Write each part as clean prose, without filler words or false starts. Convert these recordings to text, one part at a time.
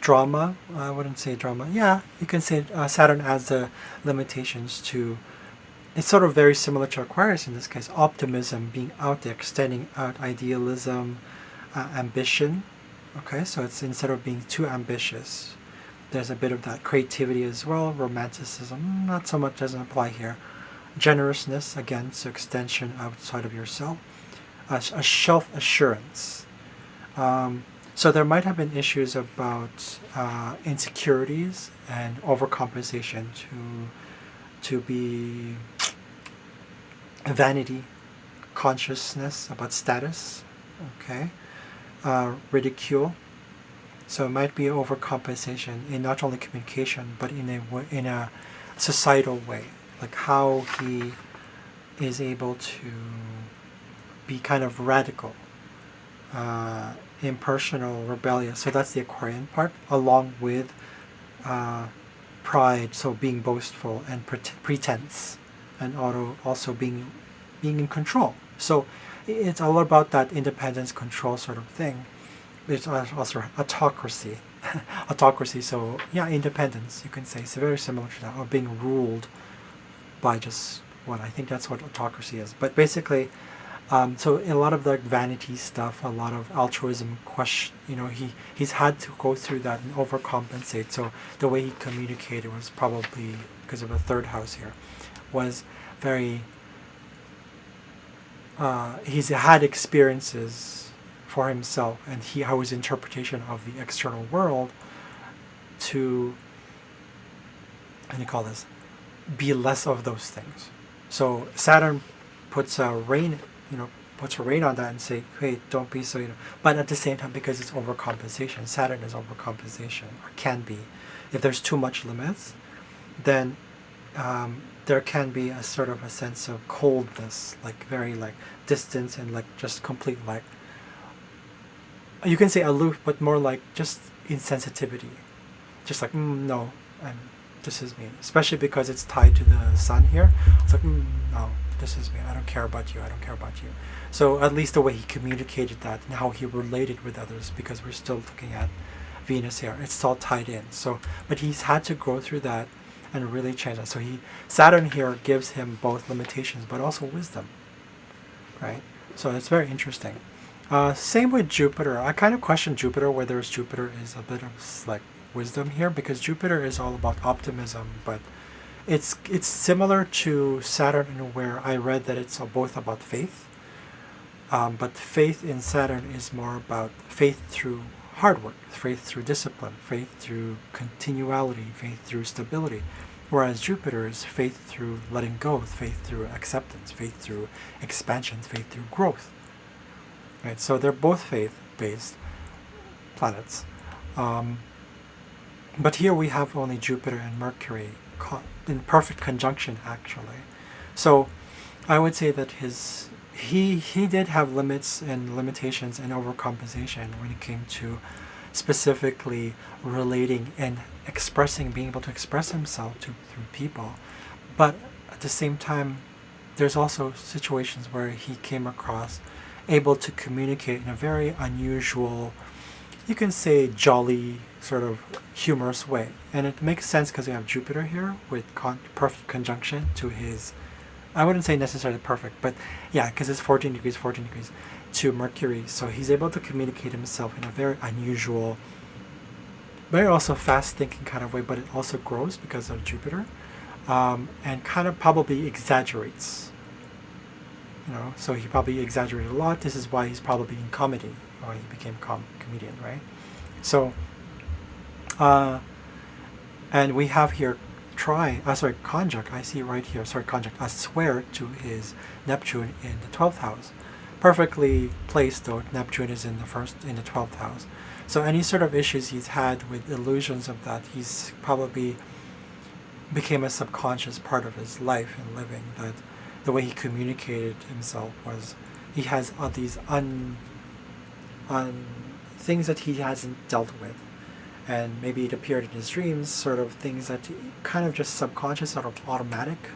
drama. I wouldn't say drama. Yeah, you can say Saturn adds the limitations to. It's sort of very similar to Aquarius in this case. Optimism, being out there, extending out idealism, ambition. Okay, so it's instead of being too ambitious, there's a bit of that creativity as well. Romanticism, not so much, doesn't apply here. Generousness, again, so extension outside of yourself. A self assurance. Um, so there might have been issues about insecurities and overcompensation to be vanity, consciousness about status, okay, ridicule. So it might be overcompensation in not only communication but in a societal way, like how he is able to be kind of radical, impersonal, rebellious. So that's the Aquarian part, along with uh, pride, so being boastful and pretense, and also being in control. So it's all about that independence, control sort of thing. It's also autocracy, autocracy. So yeah, independence. You can say it's very similar to that, or being ruled by just one. I think that's what autocracy is. But basically, so a lot of the vanity stuff, a lot of altruism question, he's had to go through that and overcompensate. So the way he communicated was probably because of a third house here, was very. He's had experiences for himself, and how his interpretation of the external world to, how do you call this, be less of those things. So Saturn puts a rein, puts a rein on that and say, hey, don't be so, But at the same time, because it's overcompensation, Saturn is overcompensation, or can be. If there's too much limits, then there can be a sort of a sense of coldness, like very like distance and like just complete like, you can say aloof, but more like just insensitivity, just like no, and this is me, especially because it's tied to the sun here. It's like no, this is me, I don't care about you, I don't care about you. So at least the way he communicated that and how he related with others, because we're still looking at Venus here, it's all tied in. So but he's had to go through that and really change that. So Saturn here gives him both limitations but also wisdom, right? So it's very interesting. Same with Jupiter. I kind of question Jupiter, whether Jupiter is a bit of like wisdom here, because Jupiter is all about optimism, but it's similar to Saturn in where I read that it's both about faith, but faith in Saturn is more about faith through hard work, faith through discipline, faith through continuality, faith through stability. Whereas Jupiter is faith through letting go, faith through acceptance, faith through expansion, faith through growth. Right, so they're both faith-based planets. But here we have only Jupiter and Mercury in perfect conjunction, actually. So I would say that he did have limits and limitations and overcompensation when it came to specifically relating and being able to express himself through people. But at the same time, there's also situations where he came across able to communicate in a very unusual, you can say jolly, sort of humorous way. And it makes sense because we have Jupiter here with perfect conjunction to his, I wouldn't say necessarily perfect, but yeah, because it's 14 degrees to Mercury. So he's able to communicate himself in a very unusual, very also fast-thinking kind of way, but it also grows because of Jupiter, and kind of probably exaggerates. So he probably exaggerated a lot. This is why he's probably in comedy, or he became comedian, right? So, and we have here conjunct, I see right here, conjunct, a square to his Neptune in the 12th house. Perfectly placed though, Neptune is in the 12th house. So any sort of issues he's had with illusions of that, he's probably became a subconscious part of his life and living, that the way he communicated himself was, he has all these things that he hasn't dealt with, and maybe it appeared in his dreams, sort of things that kind of just subconscious, sort of automatic,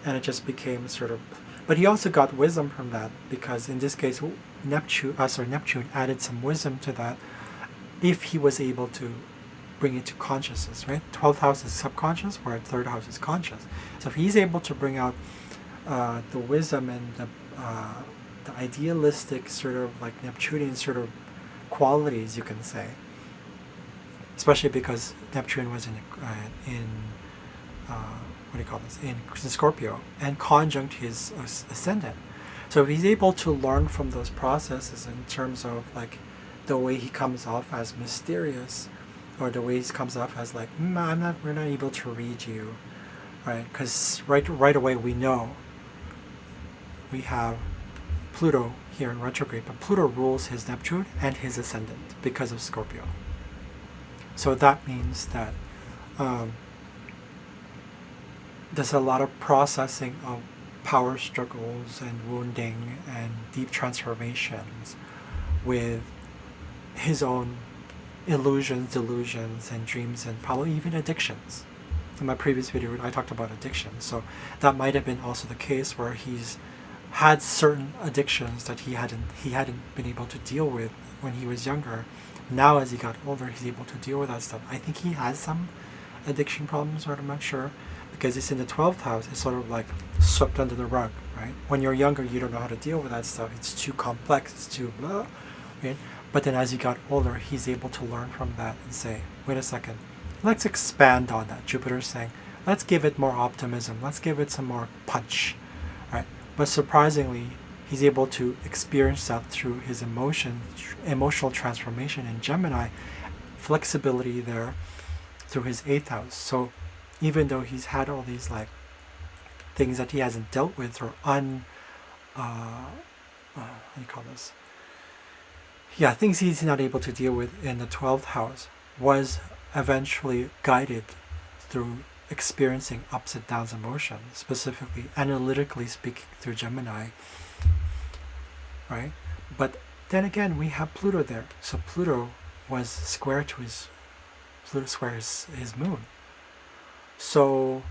and it just became sort of. But he also got wisdom from that, because in this case Neptune added some wisdom to that, if he was able to bring it to consciousness, right? 12th house is subconscious, where 3rd house is conscious. So if he's able to bring out the wisdom and the idealistic sort of like Neptunian sort of qualities, you can say, especially because Neptune was in what do you call this, in Scorpio, and conjunct his ascendant. So if he's able to learn from those processes in terms of like the way he comes off as mysterious, or the way he comes off as like, we're not able to read you, right? Because right away we know we have Pluto here in retrograde, but Pluto rules his Neptune and his ascendant because of Scorpio. So that means that there's a lot of processing of power struggles and wounding and deep transformations with his own illusions, delusions, and dreams, and probably even addictions. In my previous video, I talked about addiction, so that might have been also the case where he's had certain addictions that he hadn't been able to deal with when he was younger. Now, as he got older, he's able to deal with that stuff. I think he has some addiction problems, or I'm not sure, because it's in the 12th house. It's sort of like swept under the rug, right? When you're younger, you don't know how to deal with that stuff. It's too complex. It's too blah, right? But then as he got older, he's able to learn from that and say, wait a second, let's expand on that. Jupiter's saying, let's give it more optimism. Let's give it some more punch, right? But surprisingly, he's able to experience that through his emotional transformation in Gemini, flexibility there through his 8th house. So even though he's had all these like things that he hasn't dealt with, or what do you call this? Yeah, things he's not able to deal with in the 12th house, was eventually guided through experiencing ups and downs emotions, specifically analytically speaking through Gemini, right? But then again, we have Pluto there. So Pluto was square to his moon. So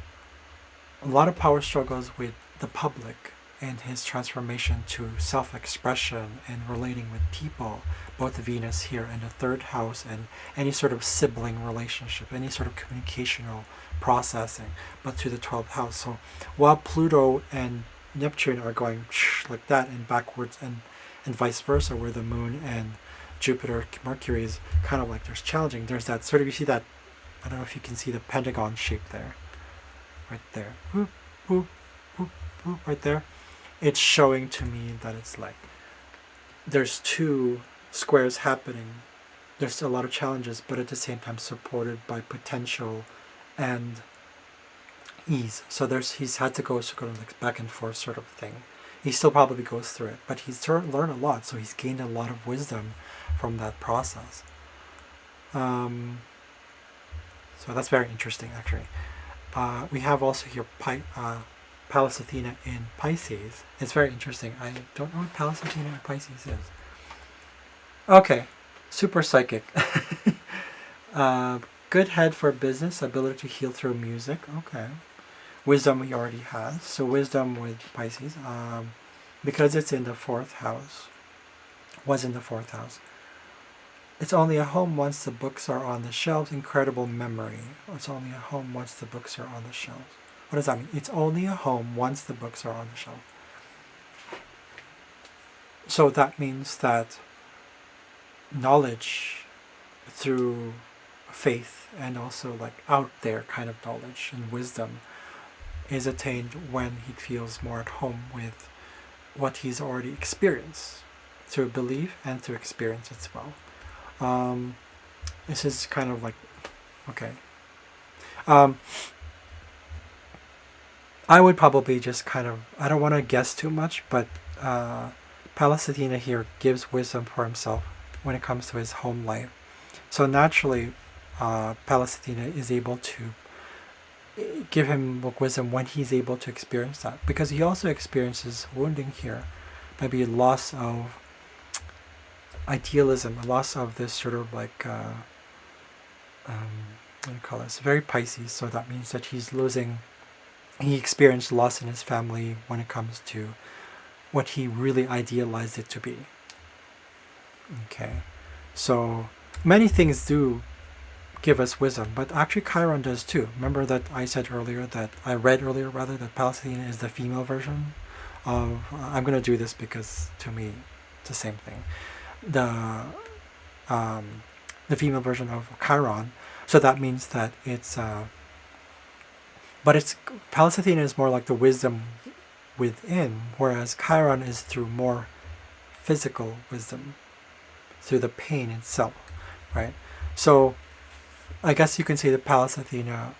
a lot of power struggles with the public and his transformation to self-expression and relating with people, both Venus here in the 3rd house, and any sort of sibling relationship, any sort of communicational processing, but to the 12th house. So while Pluto and Neptune are going like that and backwards, and vice versa, where the moon and Jupiter, Mercury is kind of like there's challenging. There's that sort of, you see that, I don't know if you can see the pentagon shape there, right there, boop, boop, boop, boop, right there. It's showing to me that it's like there's two squares happening. There's a lot of challenges, but at the same time supported by potential and ease. So he's had to go sort of like back and forth sort of thing. He still probably goes through it, but he's learned a lot, so he's gained a lot of wisdom from that process. So that's very interesting, actually. We have also here Pallas Athena in Pisces. It's very interesting. I don't know what Pallas Athena in Pisces is. Okay, super psychic. Good head for business, ability to heal through music. Okay. Wisdom he already has. So wisdom with Pisces, because it's in the 4th house, was in the 4th house. It's only a home once the books are on the shelves. Incredible memory. It's only a home once the books are on the shelves. What does that mean? It's only a home once the books are on the shelf. So that means that knowledge through faith, and also like out there kind of knowledge and wisdom, is attained when he feels more at home with what he's already experienced, through belief and through experience as well. This is kind of like, okay. I would probably just kind of, I don't want to guess too much, but Pallas Athena here gives wisdom for himself when it comes to his home life. So naturally, Pallas Athena is able to give him wisdom when he's able to experience that, because he also experiences wounding here, maybe a loss of idealism, a loss of this sort of like what do you call this? Very Pisces. So that means that he experienced loss in his family when it comes to what he really idealized it to be. Okay, so many things do give us wisdom, but actually Chiron does too. Remember that I read earlier rather, that Pallas Athena is the female version of, I'm going to do this because to me it's the same thing. The um, the female version of Chiron. So that means that it's but it's Pallas Athena is more like the wisdom within, whereas Chiron is through more physical wisdom, through the pain itself, right? So I guess you can say that Pallas Athena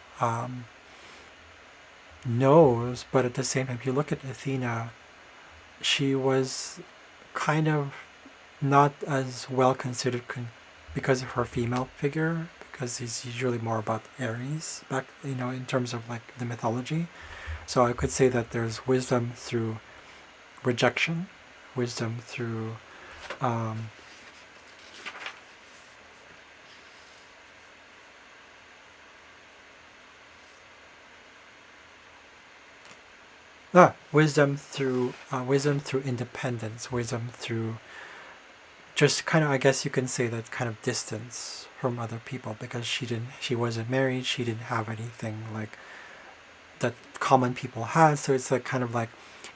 knows, but at the same time, if you look at Athena, she was kind of not as well considered because of her female figure, because he's usually more about Aries back, in terms of like the mythology. So I could say that there's wisdom through rejection, wisdom through um, wisdom through independence, wisdom through just kind of, I guess you can say that kind of distance from other people, because she wasn't married, she didn't have anything like that common people had. So it's like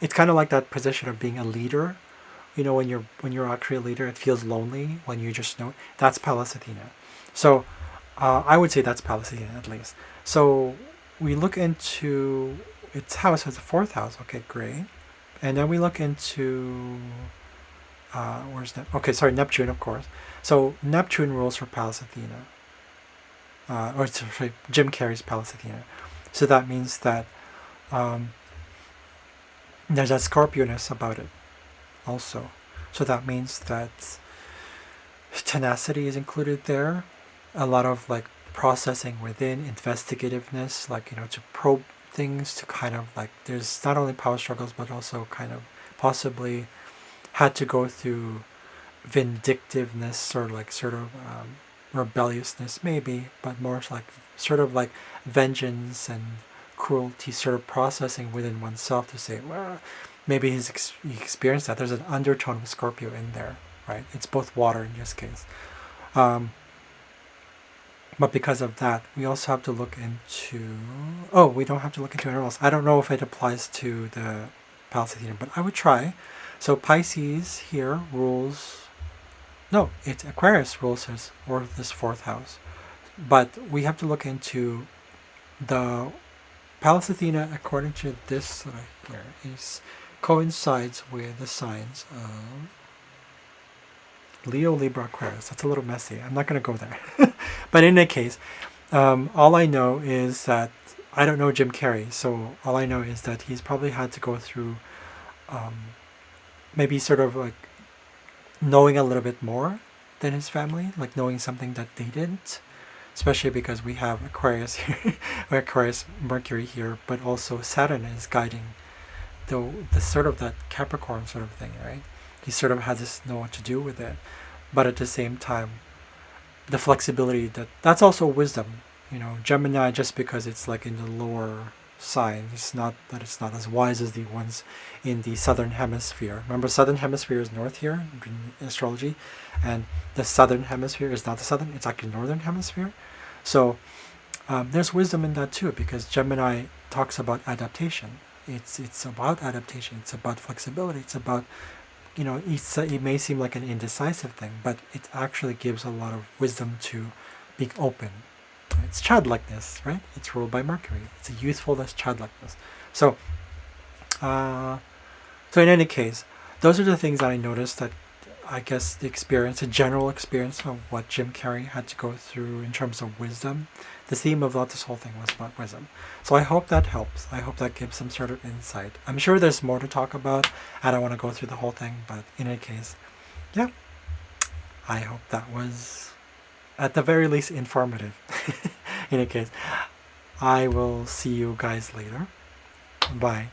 it's kind of like that position of being a leader. When you're actually a leader, it feels lonely when you just know. That's Pallas Athena. So I would say that's Pallas Athena at least. So we look into its house as a fourth house. Okay, great. And then we look into where's that? Okay, sorry, Neptune, of course. So Neptune rules for Pallas Athena, or sorry, Jim Carrey's Pallas Athena. So that means that um, there's a Scorpioness about it also. So that means that tenacity is included there. A lot of like processing within, investigativeness, like to probe things, to kind of like, there's not only power struggles but also kind of possibly had to go through vindictiveness, or like sort of rebelliousness maybe, but more like sort of like vengeance and cruelty, sort of processing within oneself to say, well, maybe he experienced that. There's an undertone of Scorpio in there, right? It's both water in this case. Um, but because of that, we also have to look into. Oh, we don't have to look into anything else. I don't know if it applies to the Pallas Athena, but I would try. So Pisces here rules. No, it's Aquarius rules this fourth house. But we have to look into the Pallas Athena, according to this right here, coincides with the signs of Leo, Libra, Aquarius. That's a little messy. I'm not going to go there. But in any case, all I know is that I don't know Jim Carrey, so all I know is that he's probably had to go through maybe sort of like knowing a little bit more than his family, like knowing something that they didn't, especially because we have Aquarius here, Aquarius Mercury here, but also Saturn is guiding the sort of that Capricorn sort of thing, right? He sort of has to know what to do with it, but at the same time, the flexibility that's also wisdom. Gemini, just because it's like in the lower sign, it's not as wise as the ones in the southern hemisphere. Remember, southern hemisphere is north here in astrology, and the southern hemisphere is not the southern, it's actually northern hemisphere. So there's wisdom in that too, because Gemini talks about adaptation. It's about adaptation, it's about flexibility, it's about it may seem like an indecisive thing, but it actually gives a lot of wisdom to being open. It's childlikeness, right? It's ruled by Mercury. It's a youthfulness, childlikeness. So, so in any case, those are the things that I noticed, that I guess the general experience of what Jim Carrey had to go through in terms of wisdom. The theme of this whole thing was about wisdom. So I hope that helps. I hope that gives some sort of insight. I'm sure there's more to talk about. I don't want to go through the whole thing, but in any case, yeah, I hope that was at the very least informative. In any case, I will see you guys later. Bye.